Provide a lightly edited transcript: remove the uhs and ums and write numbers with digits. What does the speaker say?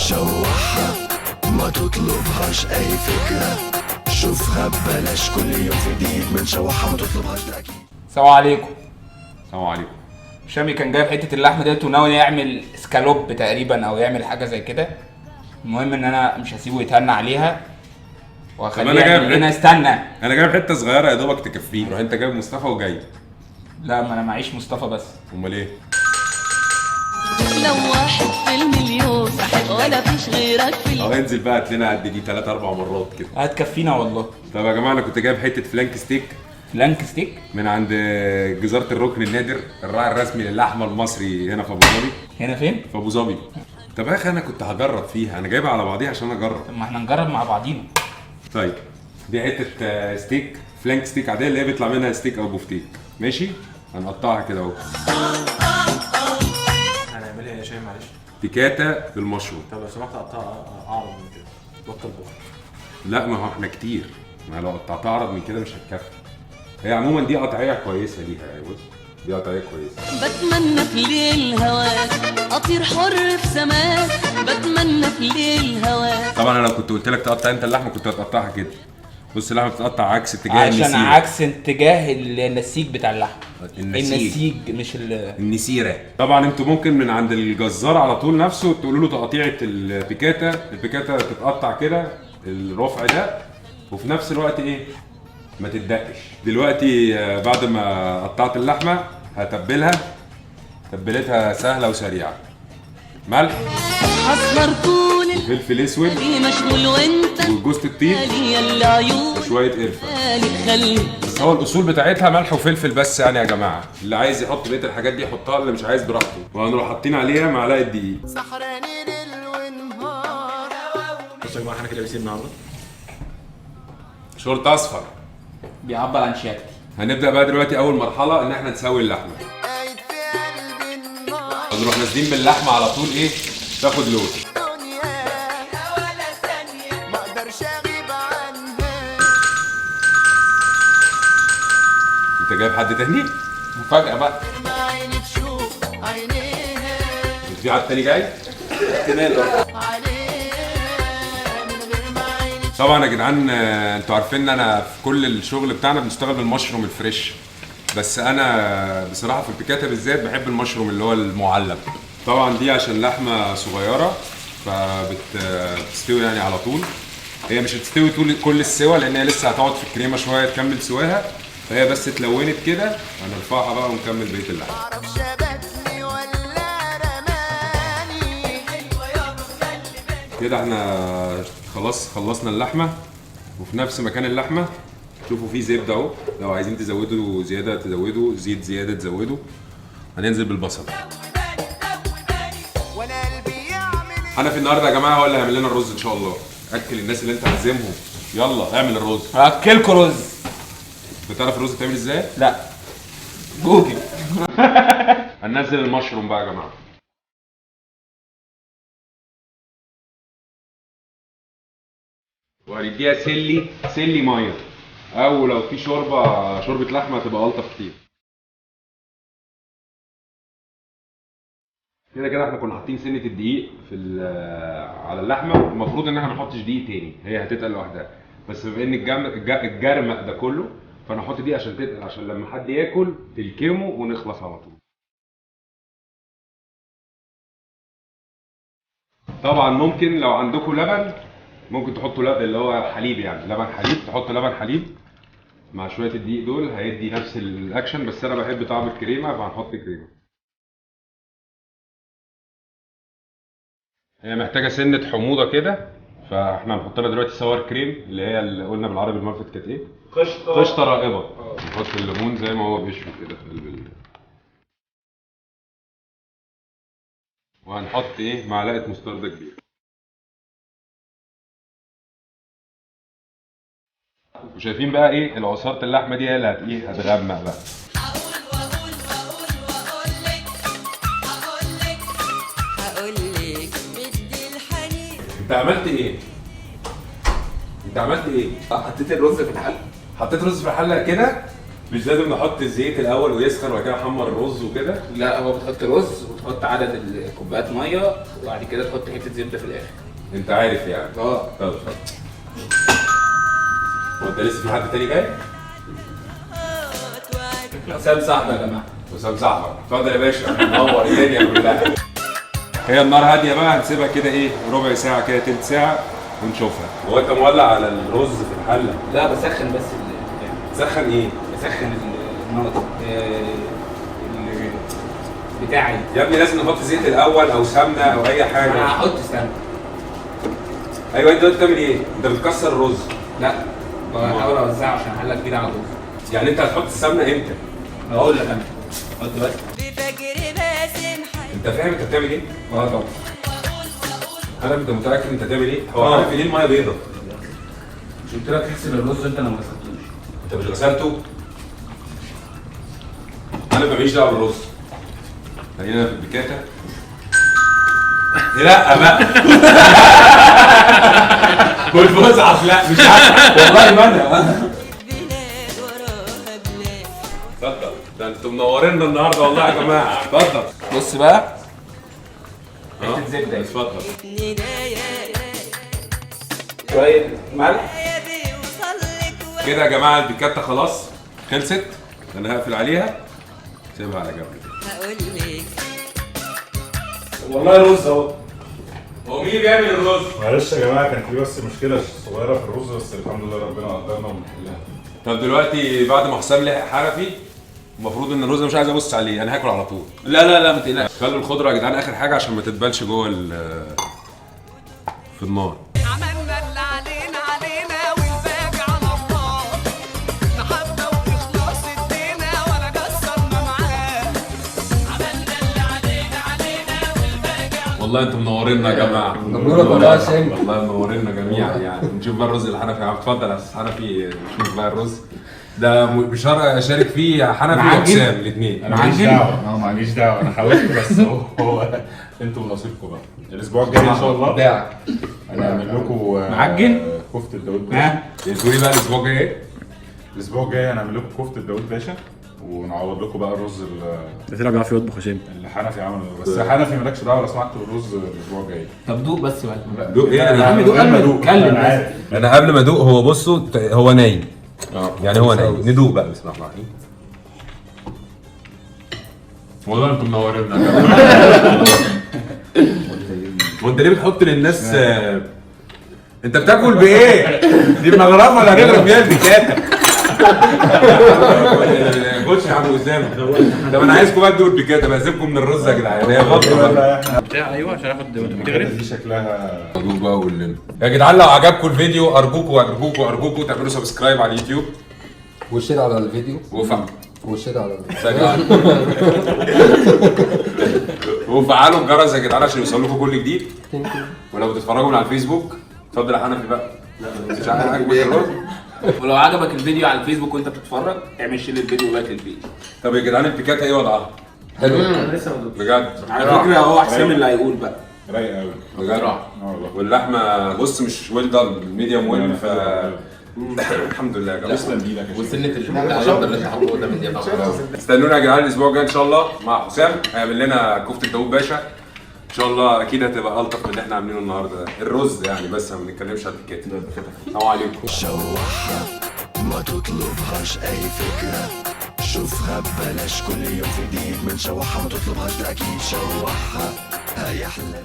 شوحها ما تطلبهاش اي فكرة، شوفها ببلاش كل يوم في جديد من شوحها ما تطلبهاش ده اكيد. السلام عليكم. السلام عليكم. شامي كان جايب حته اللحمه ديت وناوي يعمل سكالوب تقريبا او يعمل حاجه زي كده. المهم ان انا مش هسيبه يتهنى عليها واخليه يعمل لنا. استنى، انا جايب حته صغيره يا دوبك تكفيني، روح انت جايب مصطفى وجاي. لا ما انا معيش مصطفى بس. امال ايه؟ لو واحد في المليون صاحب ولا فيش غيرك في انزل بقى هات لنا قد دي 3 4 مرات كده. هتكفينا والله. طب يا جماعه انا كنت جايب حته فلانك ستيك من عند جزاره الركن النادر، الراعي الرسمي للحمه المصري هنا في ابو ظبي. هنا فين؟ في ابو ظبي. طب يا اخي انا كنت هجرب فيها، انا جايبها على بعضيها عشان اجرب. طب ما احنا نجرب مع بعضينا. طيب دي حته ستيك، فلانك ستيك عاديه اللي هي بيطلع منها ستيك او بوفتيك، ماشي؟ هنقطعها كده اهو. هنعملها ايه يا شاي معلش؟ بيكاتا بالمشروم. طب لو سمحت قطعها اعرض من كده، بطل بخ. لا ما هو احنا كتير، ما لو قطعتها اعرض من كده مش هتكفي. هي عموما دي قطعيه كويسه ليها يعني، بص دي قطعيه كويسه. بتمنى في ليل هواك اطير حر في سماك، بتمنى في ليل هواك. طبعا انا لو كنت قلت لك تقطع انت اللحمه كنت هتقطعها كده. بص اللحمه بتتقطع عكس اتجاه النسيج، عشان عكس اتجاه النسيج بتاع اللحمه. النسيج مش النسيره. طبعا انتوا ممكن من عند الجزار على طول نفسه تقولوا له تقطيعه البيكاتا تتقطع كده الرفع ده، وفي نفس الوقت ايه ما تدقش. دلوقتي بعد ما قطعت اللحمه هتبلها تتبيلتها سهله وسريعه. ملح، اصغر طول فلفل اسود، مشغول وانت وجوز الطيب، العيون وشويه قرفه. خلي بس هو الاصول بتاعتها ملح وفلفل بس يعني يا جماعه، اللي عايز يحط بقيه الحاجات دي يحطها، اللي مش عايز براحته. وهنروح حاطين عليها معلقه دقيق. سحراني ليل ونهار. بصوا يا جماعه احنا كده لابسين النهارده شورت اصفر بيعبر عن شياكتي. هنبدا بقى دلوقتي اول مرحله ان احنا نسوي اللحمه. قايد في قلب النار. هنروح نازلين باللحمه على طول ايه تاخد لون. دنيا ولا ثانية ما اقدرش اغيب عنها. انت جايب حد تاني؟ مفاجاه بقى. ما عيني تشوف عينيها في حد تاني جاي؟ عليها من غير ما عيني تشوف. طبعا يا جدعان انتوا عارفين ان انا في كل الشغل بتاعنا بنشتغل بالمشروم الفريش، بس انا بصراحه في البيكاتا بالذات بحب المشروم اللي هو المعلب. طبعا دي عشان لحمه صغيره فبتستوي يعني على طول. هي مش هتستوي طول كل السوا لان هي لسه هتقعد في الكريمه شويه تكمل سواها، فهي بس اتلونت كده هنرفعها بقى ونكمل بقيه اللحمه. معرفش شبكني ولا رماني. كده احنا خلاص خلصنا اللحمه، وفي نفس مكان اللحمه شوفوا فيه زبده اهو، لو عايزين تزودوا زياده تزودوا، زيت زياده تزودوا. هننزل بالبصل. وانا قلبي يعمل حنفي النهارده يا جماعه هو اللي هيعمل لنا الرز ان شاء الله. اكل الناس اللي انت عازمهم، يلا اعمل الرز. هاكلكوا رز. بتعرف الرز بتعمل ازاي؟ لا جوجل. هننزل المشروم بقى يا جماعه. وهنديها سلي ميه، او لو في شوربه لحمه هتبقى الطف كتير. كده كده احنا كنا حاطين سنه الدقيق على اللحمه، المفروض ان احنا ما نحطش دقيق تاني، هي هتتقل لوحدها، بس بما ان الجرمق ده كله فانا هحط دي عشان تتقل، عشان لما حد ياكل تلكمه ونخلص على طول. طبعا ممكن لو عندكم لبن ممكن تحطوا لبن اللي هو حليب، يعني لبن حليب، تحط لبن حليب مع شويه الدقيق دول هيدي نفس الاكشن، بس انا بحب طعم الكريمه فهنحط كريمه. هي محتاجه سنه حموضه كده، فاحنا هنحط لها دلوقتي سوار كريم اللي هي اللي قلنا بالعربي الملفت كانت ايه؟ قشطه رائبه. نحط الليمون زي ما هو بيشوي كده في قلب وهنحط ايه معلقه مستردة كبيره. وشايفين بقى ايه العصاره اللحمه دي هي اللي هتغمق بقى. هقولك بدي الحنين. انت عملت ايه؟ حطيت الرز في الحل. حطيت رز في الحله كده، مش لازم نحط الزيت الاول ويسخن وبعد كده احمر الرز وكده. لا هو بتحط رز تحط عدد الكوبايات ميه وبعد كده تحط حته زبده في الاخر. انت عارف يعني. اه طب اتفضل. هو انت لسه في حد تاني جاي؟ حسام صاحبي يا جماعه. وسام صاحبك، اتفضل يا باشا، نور الدنيا كلها. هي النار هاديه بقى، هنسيبها كده ايه ربع ساعه كده تلت ساعه ونشوفها. هو انت مولع على الرز في الحله؟ لا بسخن بس تسخن ايه؟ بسخن النار بتاعي. يا ابني لازم نحط زيت الاول او سمنه او اي حاجه. انا هحط سمنه. ايوه انت دلوقتي بتعمل ايه؟ انت بتكسر الرز. لا بحاول اوزعه عشان حله كبيره على الرز. يعني انت هتحط السمنه امتى؟ هقول لك انا حط بس. انت فاهم انت بتعمل ايه؟ اه طبعا. انت متاكد انت بتعمل ايه؟ هو عارف ليه الميه بيضه؟ مش قلت لك اغسل الرز انت لما غسلتوش؟ انت مش غسلته؟ انا ماليش دعوه بالرز. خلينا في البيكاتا. لا بقى كل بزعص. لا مش عارف والله ما انا. اتفضل، ده انتوا منورينا النهارده والله يا جماعه. اتفضل. بص بقى حته زبده. اتفضل. شويه ملح كده يا جماعه البيكاتا خلاص خلصت. انا هقفل عليها سيبها على جنب. والله رز اهو. هو مين بيعمل الرز؟ معلش يا جماعه كان في بس مشكله صغيره في الرز بس الحمد لله ربنا قدرنا ونحلها. طب دلوقتي بعد ما حسام لحق حنفي المفروض ان الرز مش عايز ابص عليه، انا هاكل على طول. لا ما تقلقش. خلوا الخضره يا جدعان اخر حاجه عشان ما تتبلش جوه في النار. عملنا اللي علينا والباقي على الله. نحبنا ونخلص ادينا ولا قصرنا معاه. عملنا اللي علينا والباقي. والله انتم منورينا يا جماعه. مبروك والله يا هشام. والله منورينا جميعا يعني. نشوف بقى الرز اللي حنفي عم. اتفضل يا استاذ حنفي نشوف بقى الرز. ده شارك فيه حنفي وحسام الاثنين. انا ماليش دعوه. ماليش دعوه انا حاولت بس هو انتوا ونصيبكم بقى. الاسبوع الجاي ان شاء الله هنعمل لكم معجن كفته داوود باشا. ها تقولوا لي بقى الاسبوع الجاي ايه؟ الاسبوع الجاي هنعمل لكم كفته داوود باشا ونعوض لكم بقى الرز ده طلع بيعرف يطبخ هشام. اللي حنفي عمله. بس حنفي مالكش دعوه لو سمحت بالرز الاسبوع الجاي. طب دوق بس بقى. دوق ايه؟ انا عم دوق قبل ما تتكلم. انا عارف. انا قبل ما ادوق هو بصوا هو نايم. يعني هو نايم. ندوق بقى بسم الله الرحمن الرحيم. والله انتم منورينا يا جماعه. وانت ليه بتحط للناس انت بتاكل بايه؟ دي مغرفه ولا هنغرف بيها البيكاتا؟ خش يا عم اسامه. طب انا عايزكم بقى تدوقوا البيكاتا بقى. سيبكم من الرز يا جدعان. هي غلطه بقى. بتاع ايوه عشان اخد البيكاتا دي شكلها دوق بقى وقول لنا يا جدعان لو عجبكم الفيديو ارجوكم تعملوا سبسكرايب على اليوتيوب والشير على الفيديو والشير على وفعلوا الجرس يا جدعان عشان يوصل لكم كل جديد. ولو بتتفرجوا من على الفيسبوك اتفضل يا حنفي بقى. مش عاجبك الرز؟ ولو عجبك الفيديو على الفيسبوك وانت بتتفرج اعمل شير للفيديو ولايك للفيديو. طب يا جدعان البيكاتا ايه وضعها؟ حلو. انا لسه ما دوقتش. بجد على فكره هو حسام اللي هيقول بقى. رايقه قوي. بجد والله. واللحمه بص مش ويل دان ميديوم ويل ف الحمد لله يا جماعه. تسلم ايدك يا وسنة العشرة اللي انت حاطه قدام الدنيا. استنونا يا جدعان الاسبوع الجاي ان شاء الله مع حسام هيعمل لنا كفته داوود باشا. ان شاء الله اكيد هتبقى الطف من اللي احنا عاملينه النهارده ده. الرز يعني بس ما بنتكلمش على البيكاتا. السلام عليكم. شوحها ما تطلبهاش اي فكرة شوفها ببلاش كل يوم في جديد من شوحها ما تطلبهاش ده اكيد. شوحها هيحلى